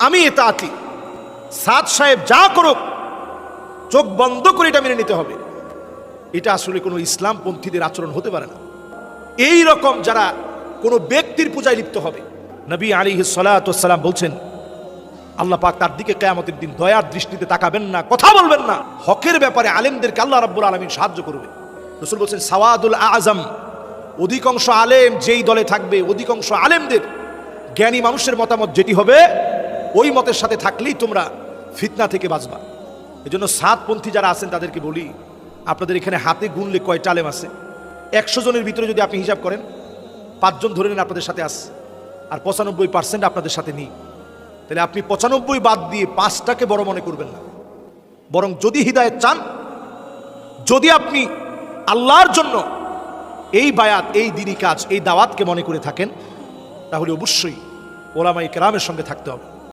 আমি এতাআতি, সাদ সাহেব যা করুক চোখ বন্ধ করে এটা মেনে নিতে হবে, এটা আসলে কোনো ইসলামপন্থীদের আচরণ হতে পারে না। এই রকম যারা কোনো ব্যক্তির পূজায় লিপ্ত হবে, নবী আলাইহিস সালাতু ওয়াস সালাম বলছেন আল্লাহ পাক তার দিকে কিয়ামতের দিন দয়ার দৃষ্টিতে তাকাবেন না, কথা বলবেন না। হকের ব্যাপারে আলেমদেরকে আল্লাহ রাব্বুল আলামিন সাহায্য করবে। রাসূল বলছেন সাওয়াদুল আযম, অধিকাংশ আলেম যেই দলে থাকবে, অধিকাংশ আলেমদের জ্ঞানী মানুষের মতামত যেটি হবে ওই মতের সাথে থাকলেই তোমরা ফিতনা থেকে বাঁচবা। এজন্য সাতপন্থী যারা আছেন তাদেরকে বলি, আপনাদের এখানে হাতে গুনলে কয়টা আলেম আছে? 100 জনের ভিতরে যদি আপনি হিসাব করেন 5 জন ধরে নেন আপনাদের সাথে আছে, আর 95% আপনাদের সাথে নেই, তাহলে আপনি 95 বাদ দিয়ে 5টাকে বড় মনে করবেন না। বরং যদি হিদায়াত চান, যদি আপনি আল্লাহর জন্য এই বায়াত, এই দ্বীনি কাজ, এই দাওয়াতকে মনে করে থাকেন, তাহলে অবশ্যই উলামায়ে কেরামের সঙ্গে থাকতে হবে।